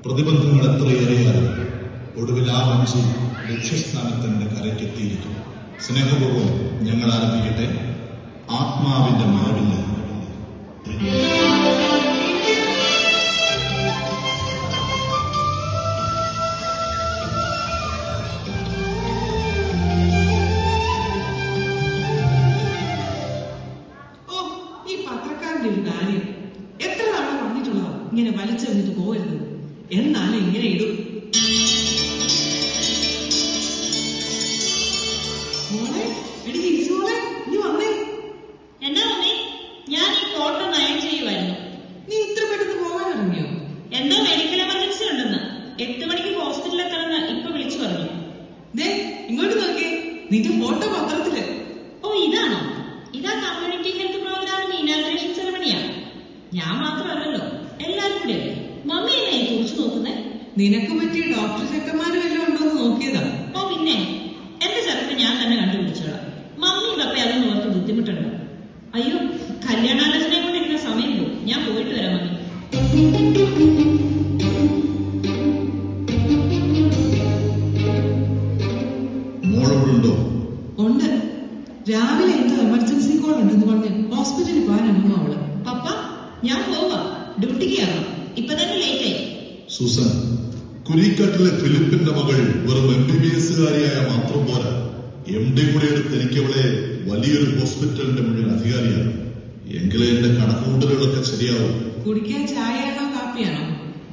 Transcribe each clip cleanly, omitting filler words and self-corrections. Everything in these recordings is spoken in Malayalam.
പ്രതിബന്ധങ്ങൾ എത്രയേറെയാലും ഒടുവിൽ ആ വഞ്ചി ലക്ഷ്യസ്ഥാനത്തിന്റെ കരയ്ക്കെത്തിയിരിക്കും. സ്നേഹപൂർവ്വം ഞങ്ങൾ ആരംഭിക്കട്ടെ. ആത്മാവിന്റെ മാവില്ല. എത്ര തവണ പറഞ്ഞിട്ടുള്ളതാ ഇങ്ങനെ വലിച്ചെറിഞ്ഞിട്ട് പോകരുത്. എന്നാലും ഇങ്ങനെ ഇടും. മോളെ, എടി മോളെ, നീ വന്നേ. എന്നാ മമ്മി? ഞാൻ ഈ കോട്ടൺ അയൺ ചെയ്യുമായിരുന്നു. നീ ഇത്ര പെട്ടെന്ന് പോകാൻ ഇറങ്ങിയോ? എന്തോ മെഡിക്കൽ എമർജൻസി ഉണ്ടെന്ന് 8 മണിക്ക് ഹോസ്പിറ്റലിൽ എത്തണമെന്ന് ഇപ്പൊ വിളിച്ചു പറഞ്ഞു. ദേ ഇങ്ങോട്ട് നോക്കിയേ, നിന്റെ ഫോട്ടോ പത്രത്തില്. ഓ, ഇതാണോ? ഇതാ കമ്മ്യൂണിറ്റി ഹെൽത്ത് പ്രോഗ്രാമിന്റെ ഇനാഗ്രേഷൻ സെറമണിയാ. ഞാൻ മാത്രമല്ലല്ലോ, എല്ലാരും കൂടെ അല്ലേ. മമ്മി എന്നെ കുറിച്ച് നോക്കുന്നേ? നിനക്ക് പറ്റിയ ഡോക്ടർ ചെക്കന്മാര് വല്ലതും ഉണ്ടോന്ന് നോക്കിയതാ. ഓ പിന്നെ, എന്റെ ചെറുപ്പം ഞാൻ തന്നെ കണ്ടുപിടിച്ചോളാം. മമ്മി പപ്പ അതൊന്നും ഓർത്ത് ബുദ്ധിമുട്ടുണ്ടോ? അയ്യോ, കല്യാണാലോചനയെ കൊണ്ടിരിക്കുന്ന സമയം പോകും. ഞാൻ പോയിട്ട് വരാം മമ്മി. മോളോടുണ്ടോ? ഉണ്ട്. രാവിലെ എന്തോ എമർജൻസി കോൾ ഉണ്ടെന്ന് പറഞ്ഞ് ഹോസ്പിറ്റലിൽ പോകാനാണ് അവള്. പപ്പ, ഞാൻ പോവാ. ഡ്യൂട്ടിക്ക് കയറണം. ഇപ്പൊ തന്നെ ലേറ്റ് ആയി. സൂസൻ, കുരിക്കാട്ടിലെ ഫിലിപ്പിന്റെ മകൾ വെറും MBBS-കാരിയായ മാത്രം പോരാ, MD കൂടെ എടുത്ത് എനിക്കവളെ വലിയൊരു ഹോസ്പിറ്റലിന്റെ മുഴുവൻ അധികാരിയാണ്. എങ്കിലേ എന്റെ കണക്കുകൂട്ടലുകളൊക്കെ ശരിയാവും. കുടിക്കാൻ ചായയാണോ കാപ്പിയാണോ?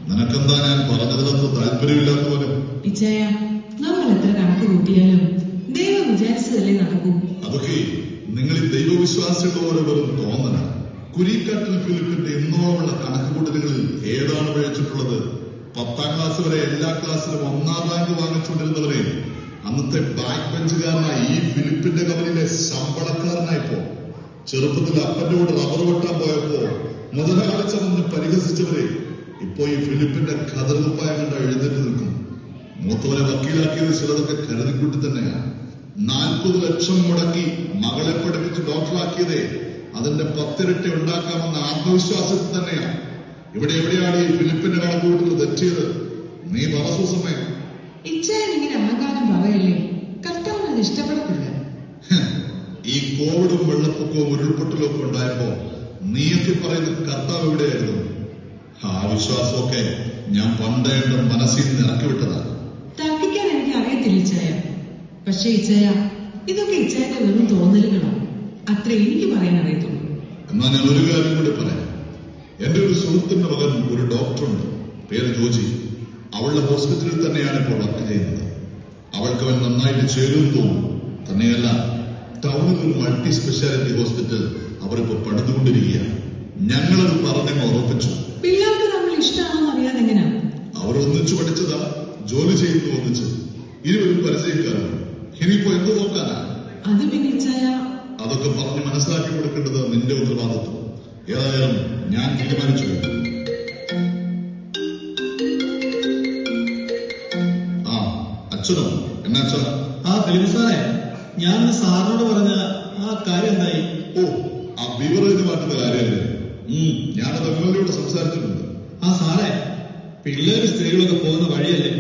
നിനക്കെന്താ ഞാൻ പറഞ്ഞതിനകത്ത് താല്പര്യമില്ലാത്ത പോലെ? പിച്ചയ, നമ്മൾ എത്ര കണക്ക് കൂട്ടിയാലും ദൈവം വിചാരിച്ചതല്ലേ നടക്കൂ. അതൊക്കെ നിങ്ങൾ ഈ ദൈവവിശ്വാസികളുടെ പോലെ വെറും തോന്നല. കുരിക്കാട്ടിൽ ഫിലിപ്പിന്റെ ഇന്നോമുള്ള കണക്കുകൂട്ടലുകളിൽ ഏതാണ് പഴിച്ചിട്ടുള്ളത്? 10ാം ക്ലാസ് വരെ എല്ലാ ക്ലാസ്സിലും 1ാം റാങ്ക് വാങ്ങിച്ചുകൊണ്ടിരുന്നവരെ അന്നത്തെ ബാക്ക് ബെഞ്ചുകാരനായി ഈ ഫിലിപ്പിന്റെ കമ്പനിയിലെ ശമ്പളക്കാരനായപ്പോ, ചെറുപ്പത്തിൽ അപ്പന്റെ കൂടെ റബ്ബർ വെട്ടാൻ പോയപ്പോ മുതലാളിച്ചവന്ന് പരിഹസിച്ചവരെ ഇപ്പോ ഈ ഫിലിപ്പിന്റെ കതറുകുപ്പായം കണ്ട എഴുന്നേറ്റ് നിൽക്കും. മൂത്തവനെ വക്കീലാക്കിയത് ചിലതൊക്കെ കരുതിക്കൂട്ടി തന്നെയാണ്. 40 ലക്ഷം മുടക്കി മകളെ പഠിപ്പിച്ച് ഡോക്ടറാക്കിയതേ അതിന്റെ 10 ഇരട്ടി ഉണ്ടാക്കാമെന്ന ആത്മവിശ്വാസത്തിൽ തന്നെയാണ്. ഇവിടെ എവിടെയാണ് ഈ ഫിലിപ്പിന്റെ കണക്കുകൂട്ടൽ തെറ്റിയത്? നീ പറ സൂസമ്മേ. ഇച്ഛാൻ ഇങ്ങനെ അഹങ്കാരം പറയല്ലേ. കർത്താവിന് അത് ഇഷ്ടപ്പെടത്തില്ല. ഈ കോവിഡും വെള്ളപ്പൊക്കവും ഉരുൾപൊട്ടലും ഒക്കെ ഉണ്ടായപ്പോ നീയൊക്കെ പറയുന്ന കർത്താവ് എവിടെയായിരുന്നു? ആ വിശ്വാസമൊക്കെ ഞാൻ പണ്ടേ എന്റെ മനസ്സിൽ നിന്ന് ഇറക്കിവിട്ടതാ. തർക്കിക്കാൻ എനിക്ക് അറിയത്തില്ല ഇച്ഛായ. പക്ഷെ ഇച്ഛായ, ഇതൊക്കെ ഇച്ഛാന്റെ വെറും തോന്നലുകളാണ്. അത്ര എനിക്ക് പറയാൻ അറിയത്തുള്ളൂ. എന്നാ ഞാൻ ഒരു കാര്യം കൂടി പറയാം. എന്റെ ഒരു സുഹൃത്തിന്റെ മകൻ ഒരു ഡോക്ടറുണ്ട്, പേര് ജോജി. അവളുടെ ഹോസ്പിറ്റലിൽ തന്നെയാണ് ഇപ്പോൾ വർക്ക് ചെയ്യുന്നത്. അവൾക്ക് അവൻ നന്നായിട്ട് ചേരും തോന്നും. തന്നെയല്ല, ടൗണിൽ ഒരു മൾട്ടി സ്പെഷ്യാലിറ്റി ഹോസ്പിറ്റൽ അവരിപ്പോ പണിതുകൊണ്ടിരിക്കുകയാണ്. ഞങ്ങളത് പറഞ്ഞങ്ങ് ഉറപ്പിച്ചു. പിള്ളേർക്ക് നമ്മൾ ഇഷ്ടമാണെന്ന് അറിയാതെ എങ്ങനെയാ? അവർ ഒന്നിച്ചു പഠിച്ചതാ, ജോലി ചെയ്യുന്നു ഒന്നിച്ച്. ഇരുവരും പരിചയക്കാരാണ്. ഇനിയിപ്പോ എന്ത് നോക്കാനാ? അത് പിന്നെ ഇച്ഛായ, അതൊക്കെ പറഞ്ഞ് മനസ്സിലാക്കി കൊടുക്കേണ്ടത് നിന്റെ ഉത്തരവാദിത്വം. ഏതായാലും ഞാൻ തീരുമാനിച്ചു. ആ അച്ഛനോ? എന്നാ അച്ഛാ? ഫിലിപ്പ് സാറേ, ഞാൻ സാറിനോട് പറഞ്ഞ ആ കാര്യം എന്തായി? ഓ, ആ ബീവറേജ് മാറ്റുന്ന കാര്യമല്ലേ? ഞാനത് MLA-യോട് സംസാരിച്ചിട്ടുണ്ട്. സാറേ, പിള്ളേര് സ്ത്രീകളൊക്കെ പോകുന്ന വഴിയല്ലേ.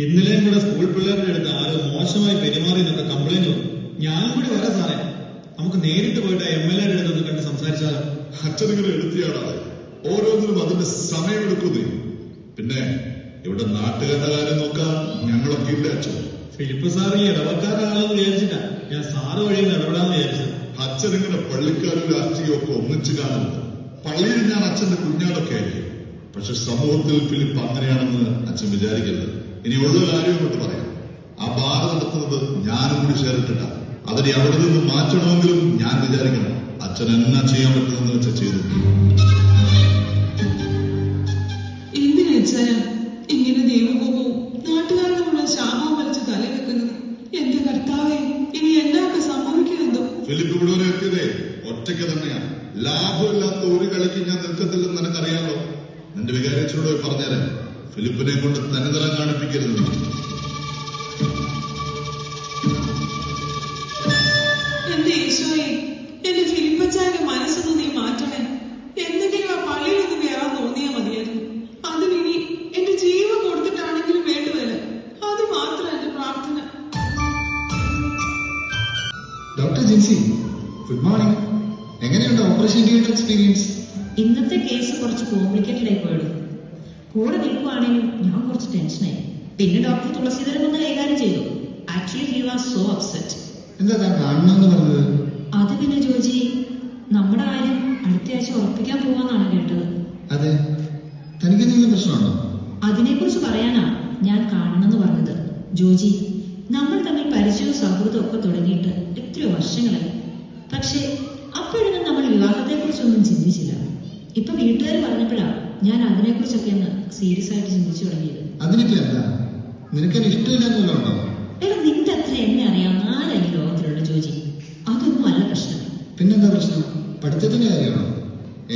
ഇന്നലെയും കൂടെ സ്കൂൾ പിള്ളേരുടെ അടുത്ത് ആരോ മോശമായി പെരുമാറി എന്നൊക്കെ കംപ്ലൈന്റ് വന്നു. ഞാനും കൂടി വരാം സാറേ. നമുക്ക് നേരിട്ട് പോയിട്ട് MLA-യുടെ അടുത്തൊന്ന് കണ്ട് സംസാരിച്ചാലോ? അച്ഛനിങ്ങനെ എടുത്തിയാടാതെ ഓരോന്നിനും അതിന്റെ സമയമെടുക്കുന്നേ. പിന്നെ ഇവിടെ നാട്ടുകാരുടെ കാര്യം നോക്കാൻ ഞങ്ങളൊക്കെ ഇല്ല അച്ഛൻ. ഫിലിപ്പ് സാർ ഈ ഇടവക്കാരാണെന്ന് വിചാരിച്ചിട്ടാ ഞാൻ സാറ് വഴിയിൽ ഇടപെടാന്ന് വിചാരിച്ചത്. അച്ഛനിങ്ങനെ പള്ളിക്കാരും രാഷ്ട്രീയവും ഒക്കെ ഒന്നിച്ചു കാണുന്നത്. പള്ളിയിൽ ഞാൻ അച്ഛന്റെ കുഞ്ഞാടൊക്കെ ആയിരിക്കും. പക്ഷെ സമൂഹത്തിൽ ഫിലിപ്പ് അങ്ങനെയാണെന്ന് അച്ഛൻ വിചാരിക്കരുത്. ഇനിയുള്ള കാര്യം കൊണ്ട് പറയാം. ആ ബാർ നടത്തുന്നത് ഞാനും കൂടി ചേർത്തിട്ടാ. അതിനെ അവിടെ നിന്ന് മാറ്റണമെങ്കിലും ഞാൻ വിചാരിക്കണം. അച്ഛൻ എന്നാ ചെയ്യാൻ പറ്റുമെന്ന് വെച്ചാൽ ചെയ്തു. എന്തിനാ ഇച്ഛായ ഇങ്ങനെ ദൈവകോപവും നാട്ടുകാരുടെ മുള്ള ശാപവും വലിച്ച് തലവെക്കുന്നത്? എന്റെ കർത്താവേ, ഇനി എന്നൊക്കെ സംഭവിക്കുമെന്തോ. ഫിലിപ്പ് ഇവിടെ വരെ എത്തിയതേ ഒറ്റയ്ക്ക് തന്നെയാണ്. ലാഭമില്ലാത്ത ഒരു കളിക്ക് ഞാൻ നിൽക്കത്തില്ലെന്ന് നിനക്കറിയാമല്ലോ. നിന്റെ വികാരിച്ചോട് പറഞ്ഞേരാൻ. ഫിലിപ്പിനെ കൊണ്ട് തനിതരം കാണിപ്പിക്കരുത്. എന്റെ ഈശോയെ, എന്റെ ഫിലിപ്പച്ചാന്റെ മനസ്സൊന്ന് നീ മാറ്റണേ. എന്തെങ്കിലും ആ പള്ളിയിലൊന്ന് കയറാൻ തോന്നിയാ മതിയായിരുന്നു. അതിനി എന്റെ ജിൻസി, ഗുഡ് മോർണിംഗ്. എങ്ങനെയുണ്ട് ഓപ്പറേഷൻ തിയേറ്റർ എക്സ്പീരിയൻസ്? ഇന്നത്തെ കേസ് കുറച്ച് കോംപ്ലിക്കേറ്റഡ് ആയി പോയത്. കൂടെ നിൽക്കുവാണെങ്കിലും ഞാൻ കുറച്ച് ടെൻഷനായി. പിന്നെ ഡോക്ടർ തുളസീധരൻ ഒന്ന് കൈകാര്യം ചെയ്തു. Actually he was so upset. എന്താ താൻ കാണണമെന്ന് പറഞ്ഞത്? അത് പിന്നെ ജോജി, നമ്മുടെ കാര്യം അടുത്ത ആഴ്ച ഉറപ്പിക്കാൻ പോവാന്നാണ് കേട്ടത്. അതെ, തനിക്ക് എന്തെങ്കിലും പ്രശ്നമുണ്ടോ? അതിനെക്കുറിച്ച് പറയാനാ ഞാൻ കാണണമെന്ന് പറഞ്ഞത്. ജോജി, നമ്മൾ തമ്മിൽ പരിചയവും സൗഹൃദവും ഒക്കെ തുടങ്ങിയിട്ട് എത്രയോ വർഷങ്ങളായി. പക്ഷേ അപ്പോഴൊന്നും നമ്മൾ വിവാഹത്തെ കുറിച്ചൊന്നും ചിന്തിച്ചില്ല. ഇപ്പൊ വീട്ടുകാർ പറഞ്ഞപ്പോഴാണ് ഞാൻ അതിനെക്കുറിച്ചൊക്കെ ഒന്ന് സീരിയസ് ആയിട്ട് ചിന്തിച്ചു തുടങ്ങിയത്. അതിനിപ്പോ എന്താ, നിനക്കെന്നെ ഇഷ്ടമില്ലെന്നല്ലോ ഉണ്ടോ? എടാ, നിന്റെ അത്ര എന്നെ അറിയാം ആരായി ലോകത്തിലുള്ള ജോജി. അതൊന്നും അല്ല പ്രശ്നം. പിന്നെന്താ പ്രശ്നം? പഠിത്തത്തിന്റെ കാര്യമാണോ?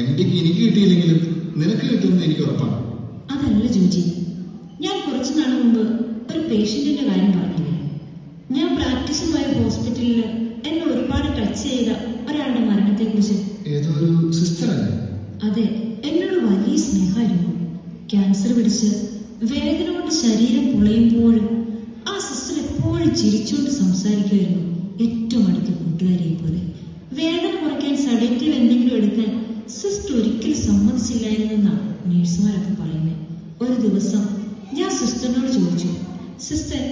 MDക്ക് എനിക്ക് കിട്ടിയില്ലെങ്കിലും നിനക്ക് കിട്ടുമെന്ന് എനിക്ക് ഉറപ്പാണ്. അതല്ല ജോജി, ഞാൻ കുറച്ചു നാൾ മുമ്പ് ഒരു പേഷ്യന്റിന്റെ കാര്യം പറഞ്ഞില്ലേ? ഞാൻ പ്രാക്ടീസിന് പോയ ഹോസ്പിറ്റലിൽ എന്നെ ഒരുപാട് ടച്ച് ചെയ്ത ഒരാളുടെ മരണത്തെ കുറിച്ച്. ഏതോ ഒരു സിസ്റ്റർ അല്ലേ? അതെ, എന്നോട് വലിയ സ്നേഹമായിരുന്നു. ക്യാൻസർ പിടിച്ച് വേദന കൊണ്ട് ശരീരം പൊളയുമ്പോഴും ആ സിസ്റ്റർ എപ്പോഴും ചിരിച്ചുകൊണ്ട് സംസാരിക്കുമായിരുന്നു, ഏറ്റവും അടുത്ത കൂട്ടുകാരിയെ പോലെ. വേദന കുറയ്ക്കാൻ സഡേറ്റീവ് എന്തെങ്കിലും എടുക്കാൻ സിസ്റ്റർ ഒരിക്കലും സമ്മതിച്ചില്ലായിരുന്നെന്നാണ് നേഴ്സുമാരൊക്കെ പറയുന്നത്. ഒരു ദിവസം ഞാൻ സിസ്റ്ററിനോട് ചോദിച്ചു, സിസ്റ്റർ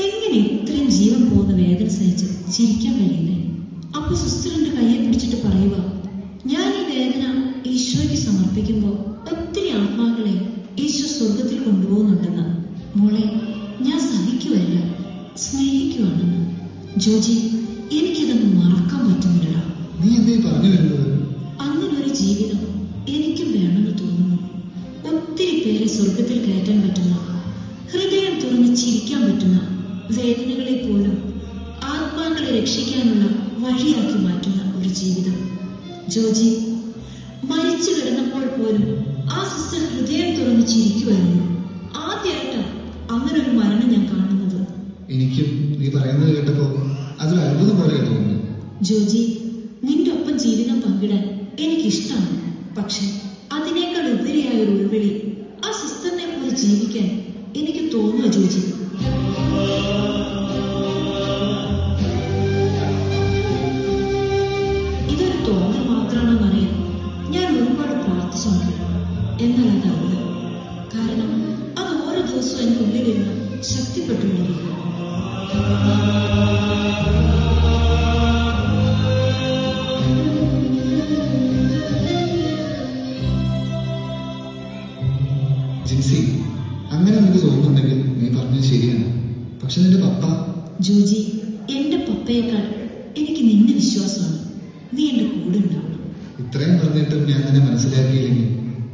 എങ്ങനെ ഇത്രയും ജീവൻ പോകുന്ന വേദന സഹിച്ച് ചിരിക്കാൻ കഴിയുന്നേ? അപ്പൊ സിസ്റ്റർ എന്റെ കയ്യെ പിടിച്ചിട്ട് പറയുക, ഞാൻ ഈ വേദന ഈശോയ്ക്ക് സമർപ്പിക്കുമ്പോൾ ഒത്തിരി ആത്മാക്കളെ ഈശോ സ്വർഗത്തിൽ കൊണ്ടുപോകുന്നുണ്ടെന്ന്. മോളെ, ഞാൻ സഹിക്കുവല്ല, സ്നേഹിക്കുവാണെന്ന്. ജോജി, എനിക്കിതൊന്നും മറക്കാൻ പറ്റുന്നില്ലടാ. നീ എന്തേ പറഞ്ഞു വരുന്നത്? അങ്ങനൊരു ജീവിതം എനിക്കും വേണമെന്ന് തോന്നുന്നു. ഒത്തിരി പേരെ സ്വർഗത്തിൽ കയറ്റാൻ പറ്റുന്ന, ഹൃദയം തുറന്ന് ചിരിക്കാൻ പറ്റുന്ന, വേദനകളെ പോലും ആത്മാക്കളെ രക്ഷിക്കാനുള്ള വഴിയാക്കി മാറ്റുന്ന ഒരു ജീവിതം. ജോജി, മരിച്ചു കിടന്നപ്പോൾ പോലും ആ സിസ്റ്റർ ഹൃദയം തുറന്ന് ചിരിക്കുമായിരുന്നു. ആദ്യമായിട്ടാണ് അങ്ങനെ ഒരു മരണം ഞാൻ കാണുന്നത്. എനിക്കും നീ പറയുന്നത് കേട്ടപ്പോ അതൊരു അത്ഭുതം പോലെ തോന്നുന്നു. ജോജി, നിന്റെ ഒപ്പം ജീവിതം പങ്കിടാൻ എനിക്കിഷ്ടമാണ്. പക്ഷെ അതിനേക്കാൾ ഉപരിയായ ഒരു ഉൾവിളി ആ സിസ്റ്ററിനെ പോലെ ജീവിക്കാൻ എനിക്ക് തോന്നുക ജോജി. ഇതൊരു തോന്നൽ മാത്രമാണെന്നറിയാൻ ഞാൻ ഒരുപാട് പ്രാർത്ഥിച്ചു നോക്കി. എന്നാൽ അതല്ല. കാരണം അത് ഓരോ ദിവസവും എൻ്റെ ഉള്ളിലിരുന്ന് ശക്തിപ്പെട്ടുകൊണ്ടിരിക്കുക. ജിൻസി, അങ്ങനെ നിനക്ക് തോന്നുന്നുണ്ടെങ്കിൽ നീ പറഞ്ഞത് ശരിയാണ്. പക്ഷെ നിന്റെ പപ്പ... ജോജി, എന്റെ പപ്പയേക്കാൾ എനിക്ക് നിന്നെ വിശ്വാസമാണ്. നീ എന്റെ കൂടെ ഉണ്ടാവണം. ഇത്രയും പറഞ്ഞിട്ടും ഞാൻ നിന്നെ മനസ്സിലാക്കിയില്ലെങ്കിൽ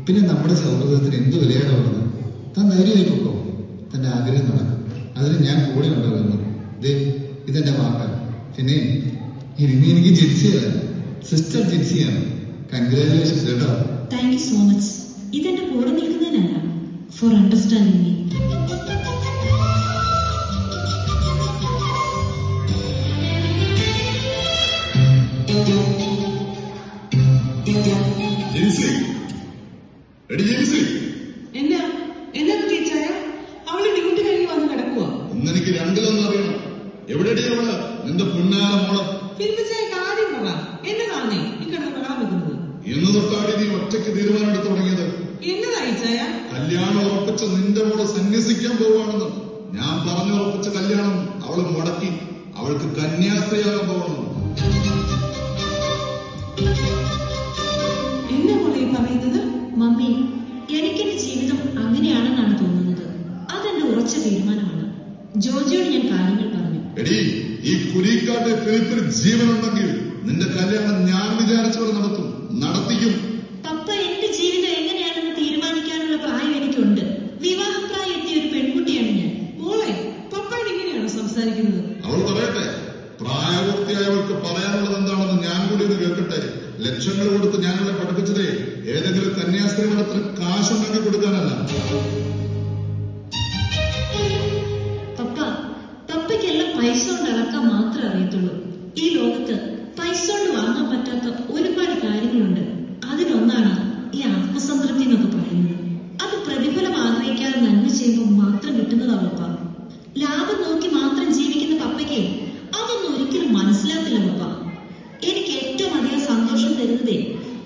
പിന്നെ നമ്മുടെ സൗഹൃദത്തിന് എന്ത് വിലയാണ് ഉള്ളത്? താൻ ധൈര്യമായി പൊക്കോ, തന്റെ ആഗ്രഹം നടക്കും. അതിന് ഞാൻ കൂടെ ഉണ്ടാകുന്നു. ദേ, ഇതെന്റെ വാക്കാണ്. പിന്നെ ഇനി എനിക്ക് ജിൻസിയല്ല, സിസ്റ്റർ ജിൻസിയാണ്. കൺഗ്രാജുലേഷൻസ് കേട്ടോ. Thank you so much. ഇതെന്റെ കൂടെ നിൽക്കുന്നതിനല്ല, ഫോർ അണ്ടർസ്റ്റാൻഡിങ് മീ. ജിൻസി, എടി ജിൻസി, എന്നാ പറ്റി ചായ? അവള് ഡ്യൂട്ടി കഴിഞ്ഞ് വന്ന് കിടക്കുവാ. ഇന്നെനിക്ക് രണ്ടിലൊന്നും അറിയണം. എവിടെയടി അവള്, നിന്റെ പുന്നാര മോള്? ഫിലിപ്പിച്ചായ കാര്യം പറ. എന്നതാണേ ഈ കിടന്ന് പറയാൻ വെക്കുന്നത്? ഇന്ന് തൊട്ടാടി നീ ഒറ്റയ്ക്ക് തീരുമാനം എടുത്തു തുടങ്ങിയത്? എന്നതായി ചായ? കല്യാണം ഉറപ്പിച്ച നിന്റെ മോള് സന്യസിക്കാൻ പോവാണെന്ന്. ഞാൻ പറഞ്ഞു ഉറപ്പിച്ച കല്യാണം അവള് മുടക്കി. അവൾക്ക് കന്യാസ്ത്രീയാകാൻ പോകണം. എന്നെ പോലെ ഈ പറയുന്നത്? മമ്മി, എനിക്കെന്റെ ജീവിതം അങ്ങനെയാണെന്നാണ് തോന്നുന്നത്. അതെന്റെ ഉറച്ച തീരുമാനമാണ്. ജോജിയോട് ഞാൻ കാര്യങ്ങൾ പറഞ്ഞു. എടി, ഈ കുരിക്കാട്ട് ഫിലിപ്പിന് ജീവനുണ്ടെങ്കിൽ നിന്റെ കല്യാണം ഞാൻ വിചാരിച്ച പോലെ നടത്തിക്കും. പപ്പ, എന്റെ ജീവിതം എങ്ങനെയാണെന്ന് തീരുമാനിക്കാനുള്ള പ്രായം എനിക്കുണ്ട്. വിവാഹപ്രായം എത്തിയ ഒരു പെൺകുട്ടിയാണ് ഞാൻ. മോളെ, പപ്പയോട് ഇങ്ങനെയാണോ സംസാരിക്കുന്നത്? അവൾ പറയട്ടെ. പ്രായപൂർത്തിയായവൾക്ക് പറയാനുള്ളത് എന്താണെന്ന് ഞാൻ കൂടി ഒന്ന് കേൾക്കട്ടെ. ലക്ഷങ്ങൾ കൊടുത്ത് ഞാനിവിടെ പഠിപ്പിച്ചതേ ഏതെങ്കിലും കന്യാസ്ത്രീ മഠത്തിന് കാശുണ്ടാക്കി കൊടുക്കാനല്ല. പപ്പയ്ക്കെല്ലാം പൈസ കൊണ്ട് അളക്കാൻ മാത്രമേ അറിയത്തുള്ളൂ. ഈ ലോകത്ത് പൈസ കൊണ്ട് വാങ്ങാൻ പറ്റാത്ത ഒരുപാട് കാര്യങ്ങളുണ്ട്. അതിലൊന്നാണ് ഈ ആത്മസംതൃപ്തി എന്നൊക്കെ പറയുന്നത്. അത് പ്രതിഫലം ആഗ്രഹിക്കാതെ നന്മ ചെയ്യുമ്പോൾ മാത്രം കിട്ടുന്നതാ പപ്പ. ലാഭം നോക്കി മാത്രം ജീവിക്കുന്ന പപ്പയ്ക്ക് അതൊന്നും ഒരിക്കലും മനസ്സിലാക്കില്ല പപ്പ. സന്തോഷം തരുന്നതേ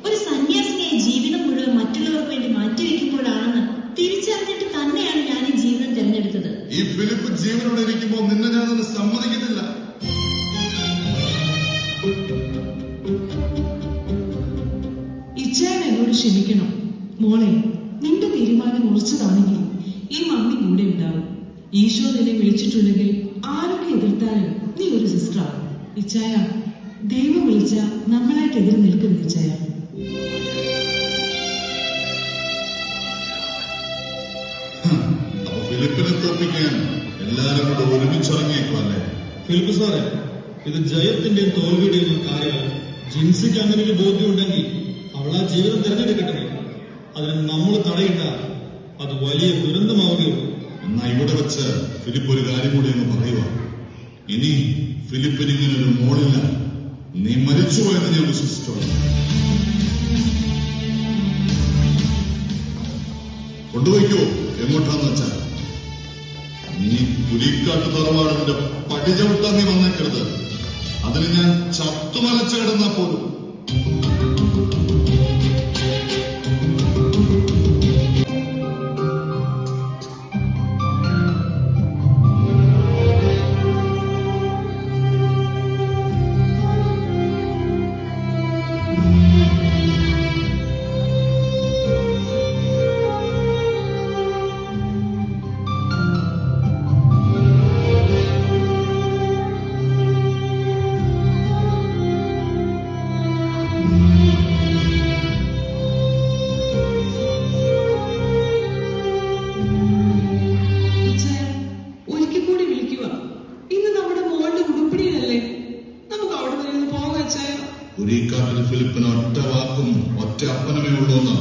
ഒരു സന്യാസിനിയായി ജീവിതം മുഴുവൻ മറ്റുള്ളവർക്ക് വേണ്ടി മാറ്റിവെക്കുമ്പോഴാണെന്ന് തിരിച്ചറിഞ്ഞിട്ട് തന്നെയാണ് ഞാൻ ഈ ജീവിതം തിരഞ്ഞെടുത്തത്. ഈ ഫിലിപ്പ് ജീവനോടെ ഇരിക്കുമ്പോൾ നിന്നെ ഞാനൊന്ന് സമ്മതിക്കുന്നില്ല. ഇച്ചായൻ എന്നോട് ക്ഷമിക്കണം. മോളെ, നിന്റെ തീരുമാനം ഉറച്ചതാണെങ്കിൽ ഈ മമ്മി കൂടെ ഉണ്ടാവും. ഈശോ നിന്നെ വിളിച്ചിട്ടുണ്ടെങ്കിൽ ആരൊക്കെ എതിർത്താലും നീ ഒരു സിസ്റ്ററാണ്. ഇച്ചായ, ദൈവം വിളിച്ച നമ്മളായിട്ട് എതിർ നിൽക്കുന്നു ഇച്ചായ. അപ്പൊ ഫിലിപ്പിനെ തോൽപ്പിക്കാൻ എല്ലാരും കൂടെ ഒരുമിച്ചിറങ്ങിയേക്കും അല്ലേ? ഫിലിപ്പ് സാറേ, ഇത് ജയത്തിന്റെയും തോൽവിയുടെയും കാര്യങ്ങൾ. ജിൻസിക്ക് അങ്ങനെ ഒരു ബോധ്യം ഉണ്ടെങ്കിൽ അവൾ ആ ജീവിതം തിരഞ്ഞെടുക്കട്ടെ. അതിന് നമ്മൾ തടയിട്ട അത് വലിയ ദുരന്തമാവുകയുള്ളൂ. എന്നാ ഇവിടെ വെച്ച് ഫിലിപ്പ് ഒരു കാര്യം കൂടി എന്ന് പറയുക. ഇനി ഫിലിപ്പിന് ഇങ്ങനെ ഒരു മോളില്ല. നീ മരിച്ചുപോയെന്ന് ഞാൻ വിശ്വസിച്ചോളാം. കൊണ്ടുപോയിക്കോ, എങ്ങോട്ടാന്ന് വെച്ചാൽ. നീ പുലിക്കാട്ട് തറവാടിന്റെ പടിചവിട്ടാൻ നീ വന്നേക്കരുത്. അതിന് ഞാൻ ചത്തുമലച്ച് കിടന്നാ പോലും. കുരിക്കാട്ടിൽ ഫിലിപ്പിന് ഒറ്റ വാക്കും ഒറ്റ അപ്പനമേ ഉള്ളൂ എന്ന്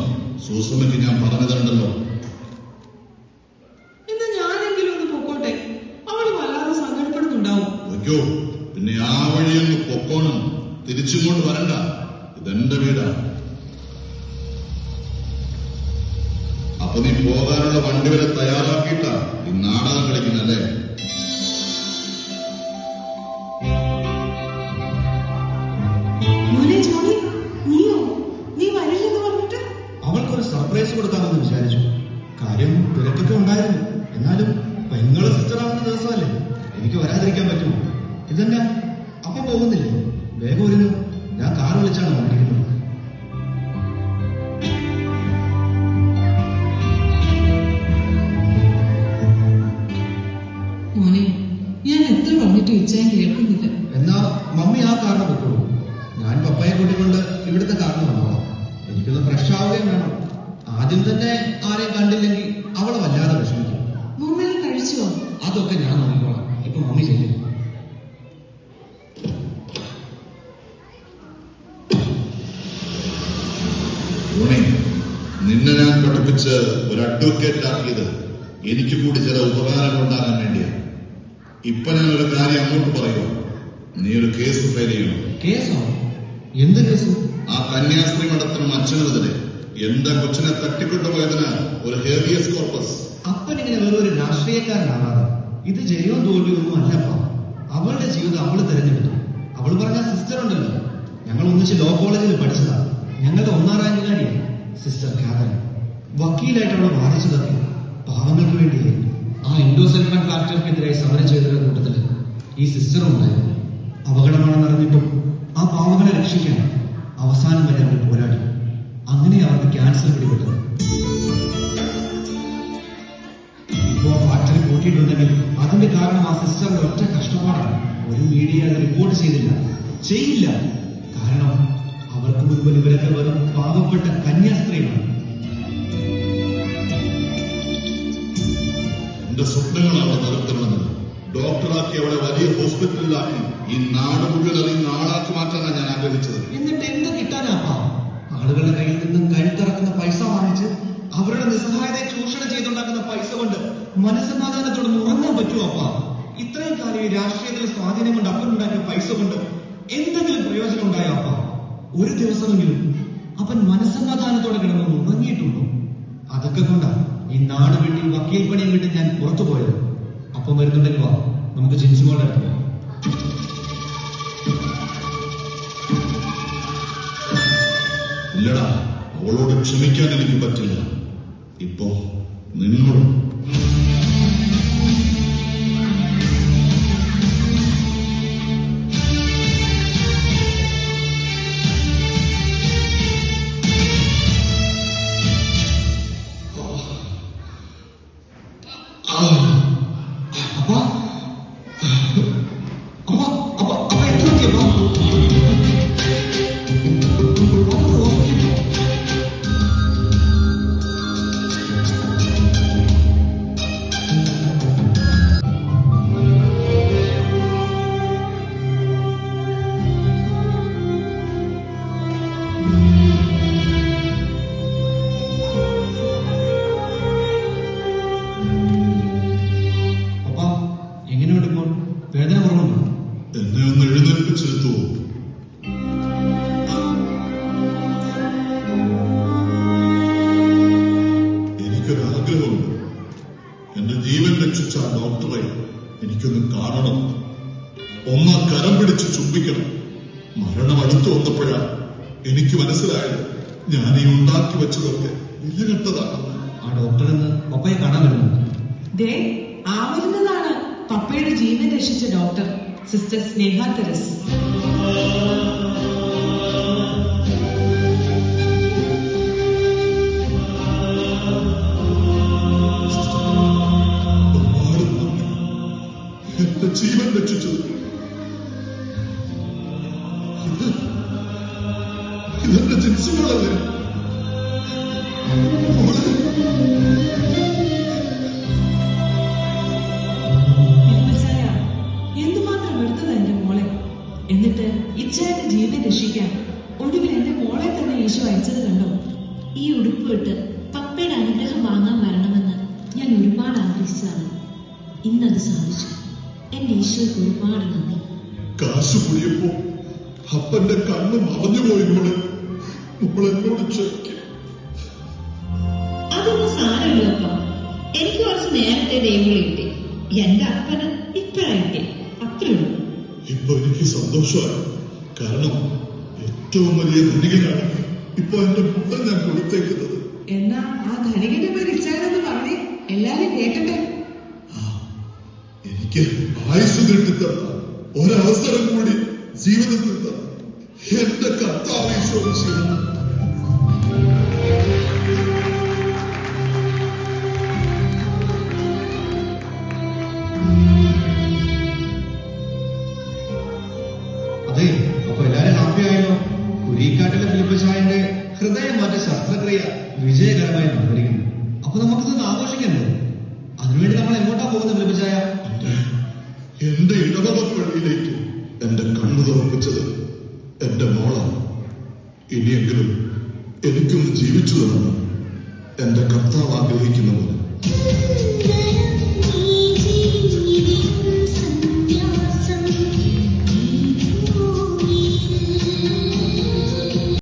സൂസമ്മയ്ക്ക് ഞാൻ പറഞ്ഞതുണ്ടല്ലോ. എന്നാ ഞാനെങ്കിലും ഒന്ന് പൊക്കോട്ടെ. അവള് വല്ലാതെ സങ്കടപ്പെടുന്നുണ്ടാവും. അയ്യോ, പിന്നെ ആ വഴിയൊന്ന് പൊക്കോണം. തിരിച്ചിങ്ങോട്ട് വരണ്ട. ഇതെന്റെ വീടാ. അപ്പൊ നീ പോകാനുള്ള വണ്ടി വരെ തയ്യാറാക്കിയിട്ടാ ഈ നാടകം കളിക്കുന്നല്ലേ? അവൾക്കൊരു സർപ്രൈസ് കൊടുക്കാമെന്ന് വിചാരിച്ചു. കാര്യം തിരക്കൊക്കെ ഉണ്ടായിരുന്നു. എന്നാലും പെങ്ങള് സിസ്റ്ററാവുന്ന ദിവസമല്ലേ, എനിക്ക് വരാതിരിക്കാൻ പറ്റുമോ? ഇതെന്നാ അപ്പം പോകുന്നില്ലേ? വേഗം ഒരുങ്ങ്. ഞാൻ കാർ വിളിച്ചാണ് വന്നിരിക്കുന്നത്. മോനെ, ഞാൻ എത്ര പറഞ്ഞിട്ട് ഇച്ചാൻ കേൾക്കുന്നില്ല. എന്നാ മമ്മി ആ കാറിന് പൊക്കോളൂ. ഞാൻ പപ്പയെ കൂട്ടിക്കൊണ്ട് ഇവിടുത്തെ കാറിന് വന്നോളാം. എനിക്കൊന്ന് ഫ്രഷ് ആവുകയും വേണം. ആദ്യം തന്നെ ആരെയും കണ്ടില്ലെങ്കിൽ അവളെ വല്ലാതെ വിഷമിക്കും. മമ്മി കഴിച്ചോ? അതൊക്കെ ഞാൻ നോക്കിക്കോളാം. ഇപ്പൊ മമ്മി ചെയ്യും. നിന്നെ ഞാൻ പഠിപ്പിച്ച് ഒരു അഡ്വക്കേറ്റ് ആക്കിയത് എനിക്ക് കൂടി ചില ഉപകാരങ്ങൾ ഉണ്ടാകാൻ വേണ്ടിയാണ്. ഇപ്പൊ ഞാനൊരു കാര്യം അങ്ങോട്ട് പറയുക. നീ ഒരു കേസ് ഫയൽ ചെയ്യണം. കേസോ? എന്ത് കേസ്? ആ കന്യാസ്ത്രീ മഠത്തിനും അച്ഛനെതിരെ എന്താ കൊച്ചിനെ തട്ടിക്കൊണ്ടുപോയതിന് ഒരു ഹേബിയസ് കോർപ്പസ്. അപ്പൻ ഇങ്ങനെ വെറും ഒരു രാഷ്ട്രീയക്കാരനാവാതെ ഇത് ജയവും തോൽവിയും ഒന്നും അല്ലപ്പ. അവളുടെ ജീവിതം അവള് തിരഞ്ഞെടുത്തു. അവള് പറഞ്ഞ സിസ്റ്റർ ഉണ്ടല്ലോ, ഞങ്ങൾ ഒന്നിച്ച് ലോ കോളേജിൽ പഠിച്ചതാ. ഞങ്ങളുടെ 1ാം റാങ്കുകാരിയാണ് സിസ്റ്റർ കാതറിൻ. വക്കീലായിട്ട് അവളെ ബാധിച്ചതൊക്കെ പാവങ്ങൾക്ക് വേണ്ടിയായി. ആ ഇൻഡോസൽഫാൻ ഫാക്ടറിക്കെതിരായി സമരം ചെയ്തവരുടെ കൂട്ടത്തില് ഈ സിസ്റ്ററും ഉണ്ടായിരുന്നു. അപകടമാണെന്ന് അറിഞ്ഞിട്ടും ആ പാവങ്ങളെ രക്ഷിക്കാൻ അവസാനം വരെ അവർ പോരാടി. അങ്ങനെ അവർക്ക് ക്യാൻസർ പിടിപെട്ടത്. ഇപ്പോ ഫാക്ടറി പൂട്ടിയിട്ടുണ്ടെങ്കിൽ അതിന്റെ കാരണം ആ സിസ്റ്ററിന്റെ ഒറ്റ കഷ്ടപ്പാടാണ്. ഒരു മീഡിയ അത് റിപ്പോർട്ട് ചെയ്യില്ല. കാരണം അവർക്ക് മുൻപിൽ ഇവരൊക്കെ വെറും പാവപ്പെട്ട കന്യാസ്ത്രീകളാണ്. എന്റെ സ്വപ്നങ്ങൾ അവളെ തകർത്തിരുന്നത്. ഡോക്ടറാക്കി അവളെ വലിയ ഹോസ്പിറ്റലിലാക്കി ഈ നാട് മുഴുവൻ അറിയുന്ന ആളാക്കി മാറ്റാനാണ് ഞാൻ ആഗ്രഹിച്ചത്. എന്നിട്ട് എന്ത് കിട്ടാനാപ്പാ? ആളുകളുടെ കയ്യിൽ നിന്നും കഴുത്തിറക്കുന്ന പൈസ വാങ്ങിച്ച് അവരുടെ നിസ്സഹായതയെ ചൂഷണം ചെയ്തുണ്ടാക്കുന്ന പൈസ കൊണ്ട് മനസ്സമാധാനത്തോടെ ഉറങ്ങാൻ പറ്റുമോ അപ്പാ? ഇത്രയും കാലം ഈ രാഷ്ട്രീയത്തിലെ സ്വാധീനം കൊണ്ട് അപ്പനുണ്ടാക്കിയ പൈസ കൊണ്ട് എന്തെങ്കിലും പ്രയോജനം ഉണ്ടായോ അപ്പാ? ഒരു ദിവസമെങ്കിലും അപ്പൻ മനസ്സമാധാനത്തോടെ കിടന്ന് ഉറങ്ങിയിട്ടുണ്ടോ? അതൊക്കെ കൊണ്ടാ ഈ നാട് വിട്ട് വക്കീൽ പണിയും വിട്ട് ഞാൻ പുറത്തു പോയത്. അപ്പം വരുന്നുണ്ടെങ്കിൽ വാ, നമുക്ക് ജിൻസിമോളുടെ അടുത്ത് പോകാം. ഇല്ലടാ, അവളോട് ക്ഷമിക്കാൻ എനിക്ക് പറ്റില്ല. ഇപ്പോ നിന്നോട് എങ്ങനെയുണ്ട് ഇപ്പോൾ? വേദന കുറവുണ്ടോ? എന്നെ ഒന്ന് എഴുന്നേൽപ്പിച്ചെടുത്തുവോ? എനിക്കൊരാഗ്രഹമുണ്ട്. എന്റെ ജീവൻ രക്ഷിച്ച ആ ഡോക്ടറെ എനിക്കൊന്ന് കാണണം. ഒന്നാ കരം പിടിച്ച് ചുംബിക്കണം. മരണം അടുത്തു വന്നപ്പോഴാ എനിക്ക് മനസ്സിലായത് ഞാൻ ഈ ഉണ്ടാക്കി വെച്ചതൊക്കെ വിലകെട്ടതാണ്. ആ ഡോക്ടർ എന്ന് പപ്പയെ കാണാൻ വരുന്നുണ്ട്. ദേ ആ വരുന്നതാണ് പപ്പയുടെ ജീവൻ രക്ഷിച്ച ഡോക്ടർ, സിസ്റ്റർ സ്നേഹ തെരസ്. എന്റെ ജീവൻ രക്ഷിച്ചത് ഇതെന്റെ ജിൻസുകളല്ലേ? എന്തുമാത്രം എടുത്തത് എന്റെ മോളെ. എന്നിട്ട് ഇച്ഛയുടെ ജീവൻ രക്ഷിക്കാൻ ഒടുവിൽ എന്റെ മോളെ തന്നെ ഈശോ അയച്ചത് കണ്ടോ? ഈ ഉടുപ്പ് ഇട്ട് പപ്പയുടെ അനുഗ്രഹം വാങ്ങാൻ വരണമെന്ന് ഞാൻ ഒരുപാട് ആഗ്രഹിച്ചതാണ്. ഇന്നത് സാധിച്ചു. എന്റെ ഈശോയ്ക്ക് ഒരുപാട് നന്ദി. കാശ് കൂടിയപ്പോ അപ്പന്റെ കണ്ണ് മറഞ്ഞുപോയി. നമ്മളെന്നോട് ക്ഷമിക്കും. അതൊന്നും സാരമില്ലപ്പ. എനിക്ക് കുറച്ച് നേരത്തെ ദൈവങ്ങളെ കിട്ടി. എന്റെ അപ്പന് ഇപ്പഴായിട്ടേ അത്രയുള്ളൂ. ഇപ്പൊ എനിക്ക് സന്തോഷമായി. കാരണം ഏറ്റവും വലിയ ധനികനാണ് ഇപ്പൊ എന്റെ മുഖം ഞാൻ കൊടുത്തേക്കുന്നത്. എന്നാ ആ ധനികന്റെ പേര് ഇച്ഛായെന്ന് പറഞ്ഞേ, എല്ലാരും കേട്ടെ. എനിക്ക് ആയുസ് കിട്ടിത്തന്ന ഒരവസരം കൂടി ജീവിതത്തിൽ തന്ന എന്റെ കർത്താവ് ഈശോ മിശിഹാ. അതെ, അപ്പൊ എല്ലാരും ഹാപ്പി ആയല്ലോ. കുരിക്കാട്ടിലെ ഫിലിപ്പച്ചായന്റെ ഹൃദയമാറ്റ ശസ്ത്രക്രിയ വിജയകരമായി നടന്നിരിക്കുന്നു. അപ്പൊ നമുക്കിതൊന്ന് ആഘോഷിക്കണ്ടേ? അതിനുവേണ്ടി നമ്മൾ എങ്ങോട്ടാ പോകുന്നത് ഫിലിപ്പച്ചായ? എന്റെ ഇടവകപ്പള്ളിയിലേക്ക് എന്റെ കണ്ണു തുറപ്പിച്ചത് എന്റെ മോളാണ്. ഇനിയെങ്കിലും എനിക്കൊന്ന് ജീവിച്ചു തരണം. എന്റെ കർത്താവ് ആഗ്രഹിക്കുന്നത്